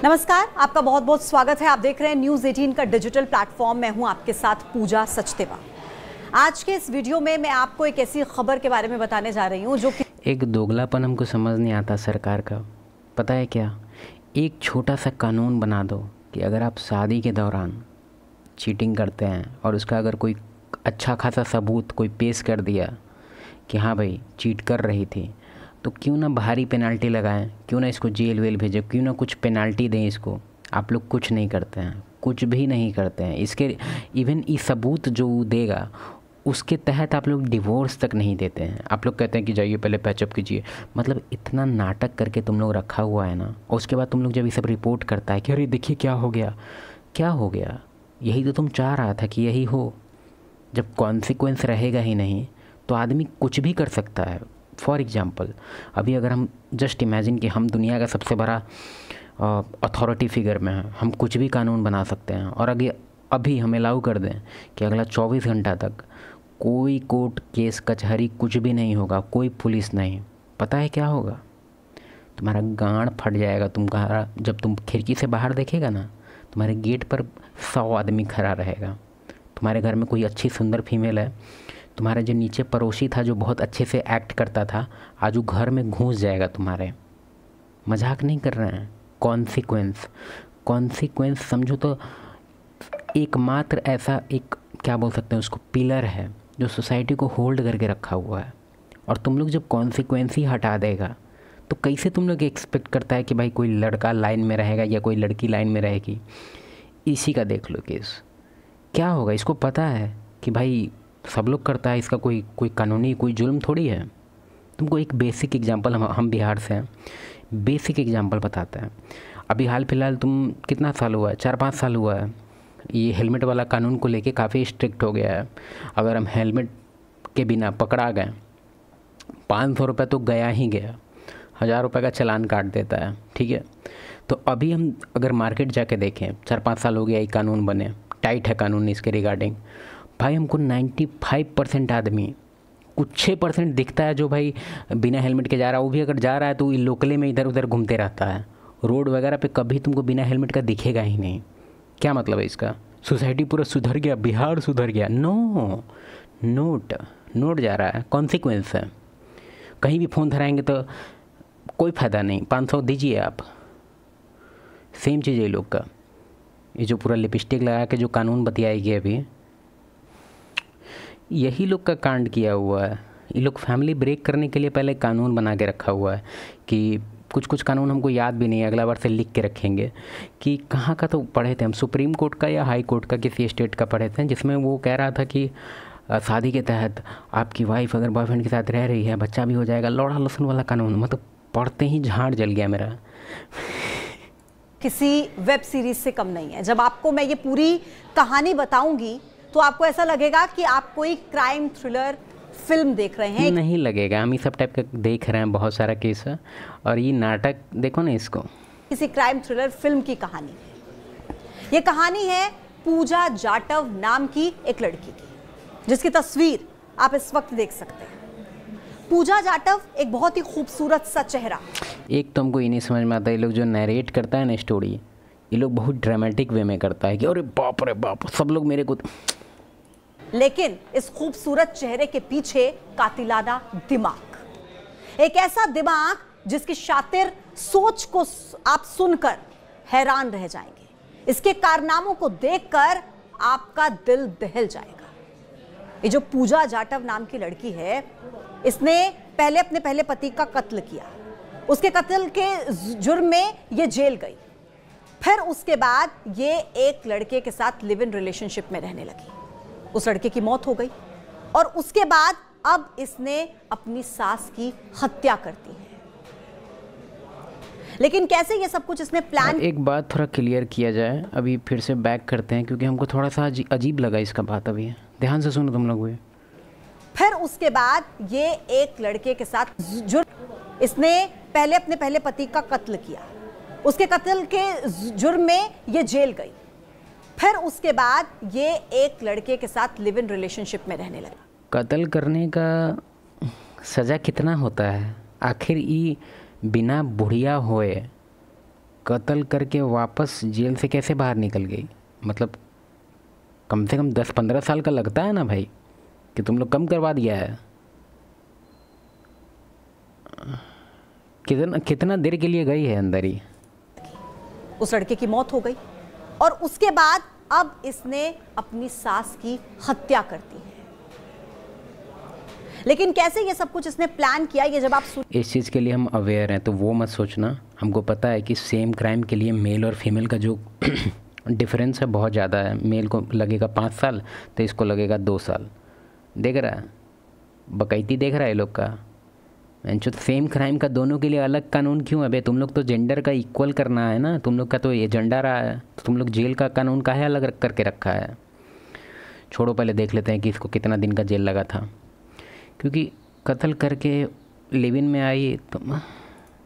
नमस्कार, आपका बहुत बहुत स्वागत है। आप देख रहे हैं न्यूज़ 18 का डिजिटल प्लेटफॉर्म। मैं हूं आपके साथ पूजा सचदेवा। आज के इस वीडियो में मैं आपको एक ऐसी खबर के बारे में बताने जा रही हूं जो कि एक दोगलापन हमको समझ नहीं आता सरकार का। पता है क्या, एक छोटा सा कानून बना दो कि अगर आप शादी के दौरान चीटिंग करते हैं और उसका अगर कोई अच्छा खासा सबूत कोई पेश कर दिया कि हाँ भाई चीट कर रही थी, तो क्यों ना भारी पेनल्टी लगाएं, क्यों ना इसको जेल वेल भेजें, क्यों ना कुछ पेनल्टी दें इसको। आप लोग कुछ नहीं करते हैं, कुछ भी नहीं करते हैं। इसके इवन ये सबूत जो देगा उसके तहत आप लोग डिवोर्स तक नहीं देते हैं। आप लोग कहते हैं कि जाइए पहले पैचअप कीजिए। मतलब इतना नाटक करके तुम लोग रखा हुआ है ना, और उसके बाद तुम लोग जब ये सब रिपोर्ट करता है कि अरे देखिए क्या हो गया, क्या हो गया। यही तो तुम चाह रहा था कि यही हो। जब कॉन्सिक्वेंस रहेगा ही नहीं तो आदमी कुछ भी कर सकता है। फॉर एग्ज़ाम्पल, अभी अगर हम जस्ट इमेजिन कि हम दुनिया का सबसे बड़ा अथॉरिटी फिगर में हैं, हम कुछ भी कानून बना सकते हैं और अभी हम अलाउ कर दें कि अगला 24 घंटा तक कोई कोर्ट केस कचहरी कुछ भी नहीं होगा, कोई पुलिस नहीं। पता है क्या होगा? तुम्हारा गांड फट जाएगा। तुम्हारा जब तुम खिड़की से बाहर देखेगा ना, तुम्हारे गेट पर 100 आदमी खड़ा रहेगा। तुम्हारे घर में कोई अच्छी सुंदर फीमेल है, तुम्हारा जो नीचे पड़ोसी था जो बहुत अच्छे से एक्ट करता था, आज वो घर में घुस जाएगा तुम्हारे। मजाक नहीं कर रहे हैं। कॉन्सिक्वेंस समझो तो एकमात्र ऐसा एक क्या बोल सकते हैं उसको, पिलर है जो सोसाइटी को होल्ड करके रखा हुआ है। और तुम लोग जब कॉन्सिक्वेंस ही हटा देगा तो कैसे तुम लोग एक्सपेक्ट करता है कि भाई कोई लड़का लाइन में रहेगा या कोई लड़की लाइन में रहेगी। इसी का देख लो केस क्या होगा। इसको पता है कि भाई सब लोग करता है, इसका कोई कानूनी कोई जुल्म थोड़ी है। तुमको एक बेसिक एग्जांपल, हम बिहार से हैं, बेसिक एग्जांपल बताते हैं। अभी हाल फिलहाल तुम कितना साल हुआ है, 4-5 साल हुआ है, ये हेलमेट वाला कानून को लेके काफ़ी स्ट्रिक्ट हो गया है। अगर हम हेलमेट के बिना पकड़ा गए, 500 रुपये तो गया ही गया, 1000 रुपये का चालान काट देता है। ठीक है, तो अभी हम अगर मार्केट जाके देखें, 4-5 साल हो गया ये कानून बने, टाइट है कानून इसके रिगार्डिंग। भाई हमको 95% आदमी, कुछ 6% दिखता है जो भाई बिना हेलमेट के जा रहा है। वो भी अगर जा रहा है तो लोकले में इधर उधर घूमते रहता है। रोड वगैरह पे कभी तुमको बिना हेलमेट का दिखेगा ही नहीं। क्या मतलब है इसका? सोसाइटी पूरा सुधर गया, बिहार सुधर गया? नो, नोट जा रहा है, कॉन्सिक्वेंस है। कहीं भी फ़ोन धराएंगे तो कोई फ़ायदा नहीं, 500 दीजिए आप। सेम चीज़ है लोग का। ये जो पूरा लिपस्टिक लगा के जो कानून बतियाएगी अभी, यही लोग का कांड किया हुआ है। ये लोग फैमिली ब्रेक करने के लिए पहले कानून बना के रखा हुआ है कि कुछ कानून हमको याद भी नहीं है, अगला बार से लिख के रखेंगे कि कहाँ का तो पढ़े थे हम, सुप्रीम कोर्ट का या हाई कोर्ट का किसी स्टेट का पढ़े थे, जिसमें वो कह रहा था कि शादी के तहत आपकी वाइफ अगर बॉयफ्रेंड के साथ रह रही है, बच्चा भी हो जाएगा। लौड़ा लहसुन वाला कानून, मतलब पढ़ते ही झाड़ जल गया मेरा। किसी वेब सीरीज से कम नहीं है। जब आपको मैं ये पूरी कहानी बताऊंगी तो आपको ऐसा लगेगा कि आप कोई क्राइम थ्रिलर फिल्म देख रहे हैं। नहीं लगेगा, हम ये सब टाइप का देख रहे हैं बहुत सारा केस है। और ये नाटक देखो ना, इसको किसी क्राइम थ्रिलर फिल्म की कहानी है। ये कहानी है पूजा जाटव नाम की एक लड़की की, जिसकी तस्वीर आप इस वक्त देख सकते हैं। पूजा जाटव एक बहुत ही खूबसूरत सा चेहरा। एक तो हमको ये नहीं समझ में आता, ये लोग जो नरेट करता है ना स्टोरी, ये लोग बहुत ड्रामेटिक वे में करता है कि अरे बाप रे बाप सब लोग मेरे को। लेकिन इस खूबसूरत चेहरे के पीछे कातिलाना दिमाग, एक ऐसा दिमाग जिसकी शातिर सोच को आप सुनकर हैरान रह जाएंगे। इसके कारनामों को देखकर आपका दिल दहल जाएगा। ये जो पूजा जाटव नाम की लड़की है, इसने पहले अपने पहले पति का कत्ल किया। उसके कत्ल के जुर्म में ये जेल गई। फिर उसके बाद ये एक लड़के के साथ लिव इन रिलेशनशिप में रहने लगी। उस लड़के की मौत हो गई और उसके बाद अब इसने अपनी सास की हत्या कर दी है। लेकिन कैसे ये सब कुछ इसने प्लान। एक बात थोड़ा क्लियर किया जाए, अभी फिर से बैक करते हैं क्योंकि हमको थोड़ा सा अजीब लगा इसका बात। अभी ध्यान से सुनो तुम लोग भी। फिर उसके बाद ये एक लड़के के साथ इसने पहले अपने पहले पति का कत्ल किया। उसके कत्ल के जुर्म में ये जेल गई। फिर उसके बाद ये एक लड़के के साथ लिव इन रिलेशनशिप में रहने लगी। कत्ल करने का सज़ा कितना होता है आखिर? ये बिना बुढ़िया होए कत्ल करके वापस जेल से कैसे बाहर निकल गई? मतलब कम से कम 10-15 साल का लगता है ना भाई, कि तुम लोग कम करवा दिया है। कितना देर के लिए गई है अंदर ही? उस लड़के की मौत हो गई और उसके बाद अब इसने अपनी सास की हत्या कर दी है। लेकिन कैसे ये सब कुछ इसने प्लान किया, ये जब आप इस चीज़ के लिए हम अवेयर हैं, तो वो मत सोचना। हमको पता है कि सेम क्राइम के लिए मेल और फीमेल का जो डिफरेंस है बहुत ज़्यादा है। मेल को लगेगा 5 साल तो इसको लगेगा 2 साल। देख रहा है, बकैती देख रहा है लोग का। जो सेम क्राइम का दोनों के लिए अलग कानून क्यों? अबे तुम लोग तो जेंडर का इक्वल करना है ना, तुम लोग का तो एजेंडा रहा है, तो तुम लोग जेल का कानून काहे अलग करके रखा है? छोड़ो, पहले देख लेते हैं कि इसको कितना दिन का जेल लगा था, क्योंकि कत्ल करके लिव इन में आई। तो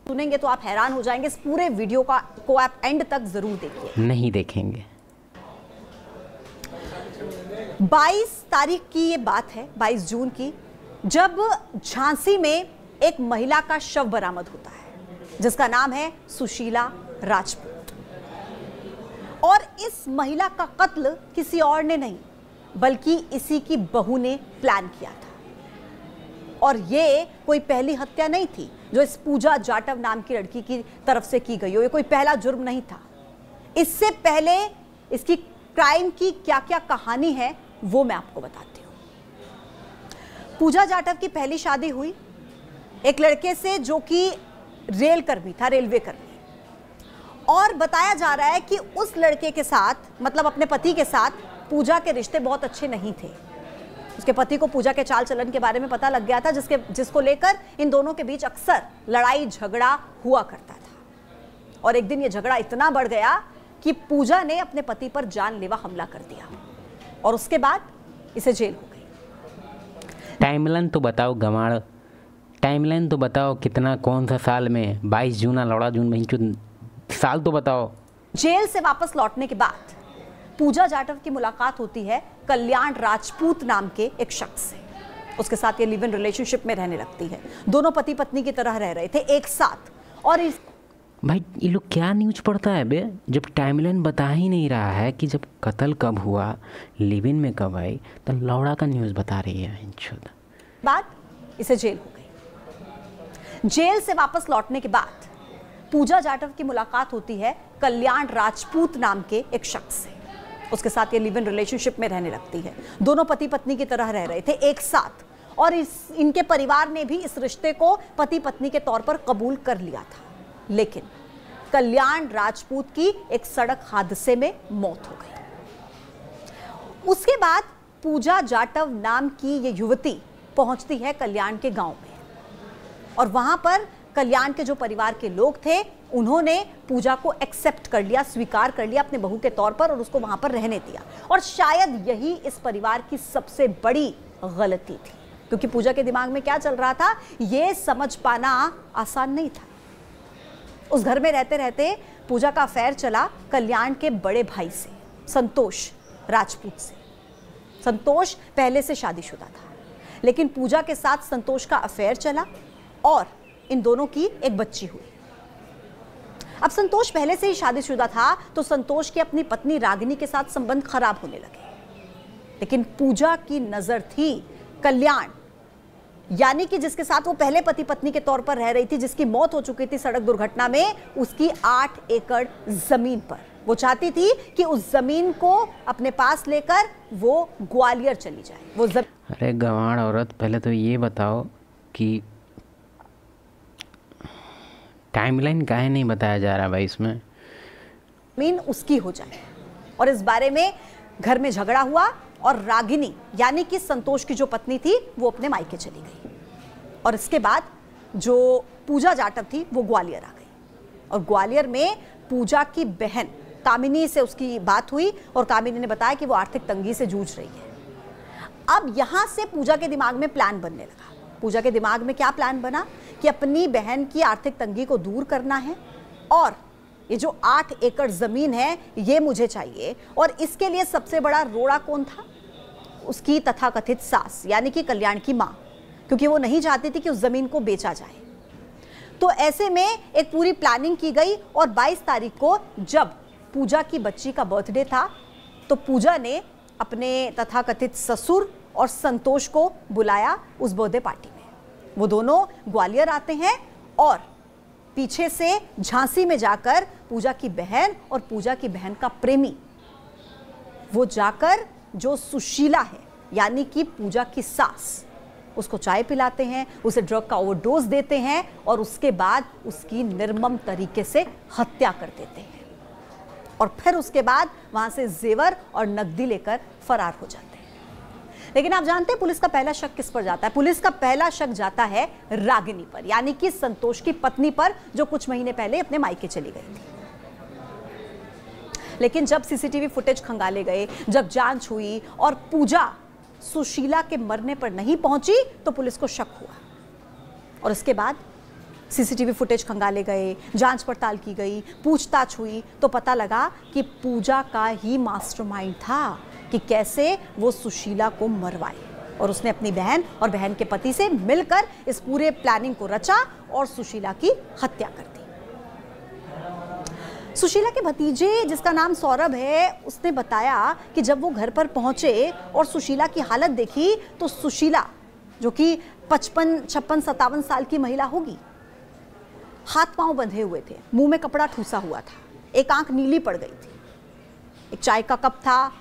सुनेंगे तो आप हैरान हो जाएंगे। इस पूरे वीडियो को आप एंड तक जरूर देखिए। नहीं देखेंगे। 22 तारीख की ये बात है, 22 जून की, जब झांसी में एक महिला का शव बरामद होता है जिसका नाम है सुशीला राजपूत। और इस महिला का कत्ल किसी और ने नहीं बल्कि इसी की बहू ने प्लान किया था। और ये कोई पहली हत्या नहीं थी जो इस पूजा जाटव नाम की लड़की की तरफ से की गई हो। ये कोई पहला जुर्म नहीं था। इससे पहले इसकी क्राइम की क्या क्या कहानी है वो मैं आपको बताती हूँ। पूजा जाटव की पहली शादी हुई एक लड़के से जो कि रेल कर्मी था, रेलवे कर्मी। और बताया जा रहा है कि उस लड़के के साथ, मतलब अपने पति के साथ, पूजा के रिश्ते बहुत अच्छे नहीं थे। उसके पति को पूजा के चाल चलन के बारे में पता लग गया था, जिसको लेकर इन दोनों के बीच अक्सर लड़ाई झगड़ा हुआ करता था। और एक दिन ये झगड़ा इतना बढ़ गया कि पूजा ने अपने पति पर जानलेवा हमला कर दिया और उसके बाद इसे जेल हो गई। टाइमलाइन तो बताओ गंवाड़, टाइमलाइन तो बताओ, कितना, कौन सा साल में? 22 जून लौड़ा जून में, साल तो बताओ। जेल से वापस लौटने के बाद पूजा जाटव की मुलाकात होती है कल्याण राजपूत नाम के एक शख्स से। उसके साथ ये लिव इन रिलेशनशिप में रहने लगती है। दोनों पति पत्नी की तरह रह रहे थे एक साथ। और भाई ये लोग क्या न्यूज़ पढ़ता है बे, जब टाइमलाइन बता ही नहीं रहा है कि जब कत्ल कब हुआ, लिव इन में कब आई, तो लौड़ा का न्यूज़ बता रही है। बाद इसे जेल हो गई। जेल से वापस लौटने के बाद पूजा जाटव की मुलाकात होती है कल्याण राजपूत नाम के एक शख्स से। उसके साथ ये लिव इन रिलेशनशिप में रहने लगती है। दोनों पति पत्नी की तरह रह रहे थे एक साथ। और इनके परिवार ने भी इस रिश्ते को पति पत्नी के तौर पर कबूल कर लिया था। लेकिन कल्याण राजपूत की एक सड़क हादसे में मौत हो गई। उसके बाद पूजा जाटव नाम की ये युवती पहुंचती है कल्याण के गांव में। और वहां पर कल्याण के जो परिवार के लोग थे उन्होंने पूजा को एक्सेप्ट कर लिया, स्वीकार कर लिया अपने बहू के तौर पर और उसको वहां पर रहने दिया। और शायद यही इस परिवार की सबसे बड़ी गलती थी, क्योंकि पूजा के दिमाग में क्या चल रहा था ये समझ पाना आसान नहीं था। उस घर में रहते रहते पूजा का अफेयर चला कल्याण के बड़े भाई से, संतोष राजपूत से। संतोष पहले से शादीशुदा था, लेकिन पूजा के साथ संतोष का अफेयर चला और इन दोनों की एक बच्ची हुई। अब संतोष पहले से ही शादीशुदा था तो संतोष की अपनी पत्नी रागिनी के साथ संबंध खराब होने लगे। लेकिन पूजा की नजर थी कल्याण, यानी कि जिसके साथ वो पहले पति पत्नी के तौर पर रह रही थी, जिसकी मौत हो चुकी थी सड़क दुर्घटना में, उसकी 8 एकड़ जमीन पर। वो चाहती थी कि उस जमीन को अपने पास लेकर वो ग्वालियर चली जाए। अरे गंवाड़ औरत, पहले तो ये बताओ कि टाइमलाइन काहे नहीं बताया जा रहा भाई इसमें? जमीन उसकी हो जाए। और इस बारे में घर में झगड़ा हुआ और रागिनी यानी कि संतोष की जो पत्नी थी वो अपने मायके चली गई। और इसके बाद जो पूजा जाटव थी वो ग्वालियर आ गई। और ग्वालियर में पूजा की बहन कामिनी से उसकी बात हुई और कामिनी ने बताया कि वो आर्थिक तंगी से जूझ रही है। अब यहां से पूजा के दिमाग में प्लान बनने लगा। पूजा के दिमाग में क्या प्लान बना कि अपनी बहन की आर्थिक तंगी को दूर करना है और ये जो 8 एकड़ जमीन है ये मुझे चाहिए। और इसके लिए सबसे बड़ा रोड़ा कौन था? उसकी तथाकथित सास यानी कि कल्याण की मां, क्योंकि वो नहीं चाहती थी कि उस जमीन को बेचा जाए। तो ऐसे में एक पूरी प्लानिंग की गई और 22 तारीख को जब पूजा की बच्ची का बर्थडे था तो पूजा ने अपने तथाकथित ससुर और संतोष को बुलाया उस बर्थडे पार्टी में। वो दोनों ग्वालियर आते हैं और पीछे से झांसी में जाकर पूजा की बहन और पूजा की बहन का प्रेमी वो जाकर जो सुशीला है यानी कि पूजा की सास, उसको चाय पिलाते हैं, उसे ड्रग का ओवरडोज देते हैं और उसके बाद उसकी निर्मम तरीके से हत्या कर देते हैं और फिर उसके बाद वहां से जेवर और नकदी लेकर फरार हो जाते हैं। लेकिन आप जानते हैं पुलिस का पहला शक किस पर जाता है? पुलिस का पहला शक जाता है रागिनी पर, यानी कि संतोष की पत्नी पर, जो कुछ महीने पहले अपने मायके चली गई थी। लेकिन जब सीसीटीवी फुटेज खंगाले गए, जब जांच हुई और पूजा सुशीला के मरने पर नहीं पहुंची तो पुलिस को शक हुआ और उसके बाद सीसीटीवी फुटेज खंगाले गए, जांच पड़ताल की गई, पूछताछ हुई तो पता लगा कि पूजा का ही मास्टरमाइंड था कि कैसे वो सुशीला को मरवाए और उसने अपनी बहन और बहन के पति से मिलकर इस पूरे प्लानिंग को रचा और सुशीला की हत्या कर दी। सुशीला के भतीजे जिसका नाम सौरभ है, उसने बताया कि जब वो घर पर पहुंचे और सुशीला की हालत देखी तो सुशीला जो कि 55, 56, 57 साल की महिला होगी, हाथ पांव बंधे हुए थे, मुंह में कपड़ा ठूसा हुआ था, एक आंख नीली पड़ गई थी, एक चाय का कप था,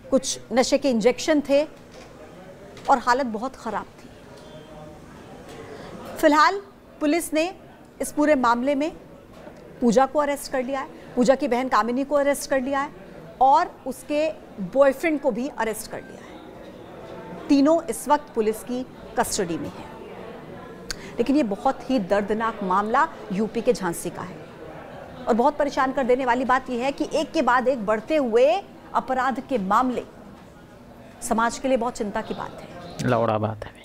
कुछ नशे के इंजेक्शन थे और हालत बहुत खराब थी। फिलहाल पुलिस ने इस पूरे मामले में पूजा को अरेस्ट कर लिया है, पूजा की बहन कामिनी को अरेस्ट कर लिया है और उसके बॉयफ्रेंड को भी अरेस्ट कर लिया है। तीनों इस वक्त पुलिस की कस्टडी में हैं। लेकिन ये बहुत ही दर्दनाक मामला यूपी के झांसी का है और बहुत परेशान कर देने वाली बात यह है कि एक के बाद एक बढ़ते हुए अपराध के मामले समाज के लिए बहुत चिंता की बात है। लौड़ा बात है।